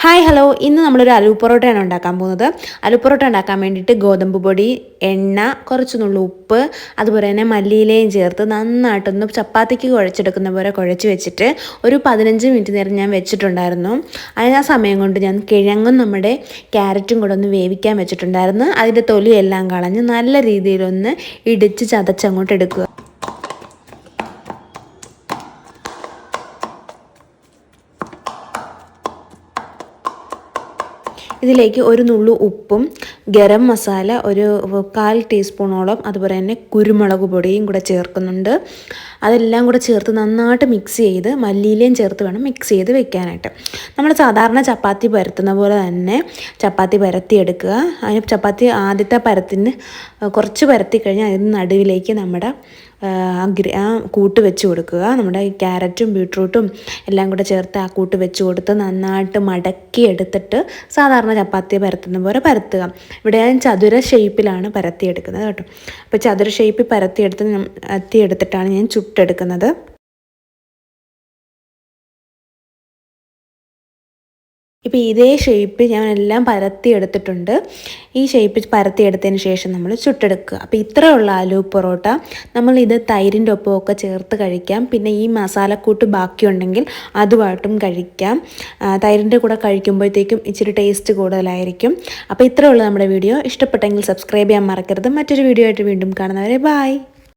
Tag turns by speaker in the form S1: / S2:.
S1: Hi hello, ഇന്ന് നമ്മളൊരു ആലു പൊറോട്ടയാണ് ഉണ്ടാക്കാൻ പോകുന്നത്. ആലു പൊറോട്ട ഉണ്ടാക്കാൻ വേണ്ടിയിട്ട് ഗോതമ്പ് പൊടി, എണ്ണ, കുറച്ച് നുള്ളു ഉപ്പ്, അതുപോലെ തന്നെ മല്ലിയിലയും ചേർത്ത് നന്നായിട്ടൊന്ന് ചപ്പാത്തിക്ക് കുഴച്ചെടുക്കുന്ന പോലെ കുഴച്ച് വെച്ചിട്ട് ഒരു 15 മിനിറ്റ് നേരം ഞാൻ വെച്ചിട്ടുണ്ടായിരുന്നു. ആ സമയം കൊണ്ട് ഞാൻ കിഴങ്ങും നമ്മുടെ ക്യാരറ്റും കൂടെ ഒന്ന് വേവിക്കാൻ വെച്ചിട്ടുണ്ടായിരുന്നു. അതിൻ്റെ തൊലിയെല്ലാം കളഞ്ഞ് നല്ല രീതിയിലൊന്ന് ഇടിച്ച് ചതച്ചങ്ങോട്ട് എടുക്കുക. ഇതിലേക്ക് ഒരു നുള്ളു ഉപ്പും ഗരം മസാല ഒരു 1/4 ടീസ്പൂണോളം, അതുപോലെ തന്നെ കുരുമുളക് പൊടിയും കൂടെ ചേർക്കുന്നുണ്ട്. അതെല്ലാം കൂടെ ചേർത്ത് നന്നായിട്ട് മിക്സ് ചെയ്ത് മല്ലിയിലയും ചേർത്ത് വേണം മിക്സ് ചെയ്ത് വെക്കാനായിട്ട്. നമ്മൾ സാധാരണ ചപ്പാത്തി പരത്തുന്ന പോലെ തന്നെ ചപ്പാത്തി പരത്തിയെടുക്കുക. അതിന് ചപ്പാത്തി ആദ്യത്തെ പരത്തിന് കുറച്ച് പരത്തി കഴിഞ്ഞാൽ അതിന് നടുവിലേക്ക് നമ്മുടെ ആ കൂട്ട് വെച്ച് കൊടുക്കുക. നമ്മുടെ ഈ ക്യാരറ്റും ബീട്രൂട്ടും എല്ലാം കൂടെ ചേർത്ത് ആ കൂട്ട് വെച്ച് കൊടുത്ത് നന്നായിട്ട് മടക്കി എടുത്തിട്ട് സാധാരണ ചപ്പാത്തി പരത്തുന്ന പോലെ പരത്തുക. ഇവിടെ ഞാൻ ചതുര ഷേപ്പിലാണ് പരത്തിയെടുക്കുന്നത് കേട്ടോ. അപ്പോൾ ചതുര ഷേപ്പിൽ പരത്തിയെടുത്തിട്ടാണ് ഞാൻ ചുട്ടെടുക്കുന്നത്. ഇപ്പോൾ ഇതേ ഷേപ്പ് ഞാൻ എല്ലാം പരത്തിയെടുത്തിട്ടുണ്ട്. ഈ ഷേപ്പ് പരത്തിയെടുത്തതിന് ശേഷം നമ്മൾ ചുട്ടെടുക്കുക. അപ്പോൾ ഇത്രയുള്ള ആലു പൊറോട്ട നമ്മളിത് തൈരിൻ്റെ ഒപ്പമൊക്കെ ചേർത്ത് കഴിക്കാം. പിന്നെ ഈ മസാലക്കൂട്ട് ബാക്കിയുണ്ടെങ്കിൽ അതുമായിട്ടും കഴിക്കാം. തൈരിൻ്റെ കൂടെ കഴിക്കുമ്പോഴത്തേക്കും ഇച്ചിരി ടേസ്റ്റ് കൂടുതലായിരിക്കും. അപ്പോൾ ഇത്രയുള്ള നമ്മുടെ വീഡിയോ. ഇഷ്ടപ്പെട്ടെങ്കിൽ സബ്സ്ക്രൈബ് ചെയ്യാൻ മറക്കരുത്. മറ്റൊരു വീഡിയോ ആയിട്ട് വീണ്ടും കാണുന്നവരെ ബായ്.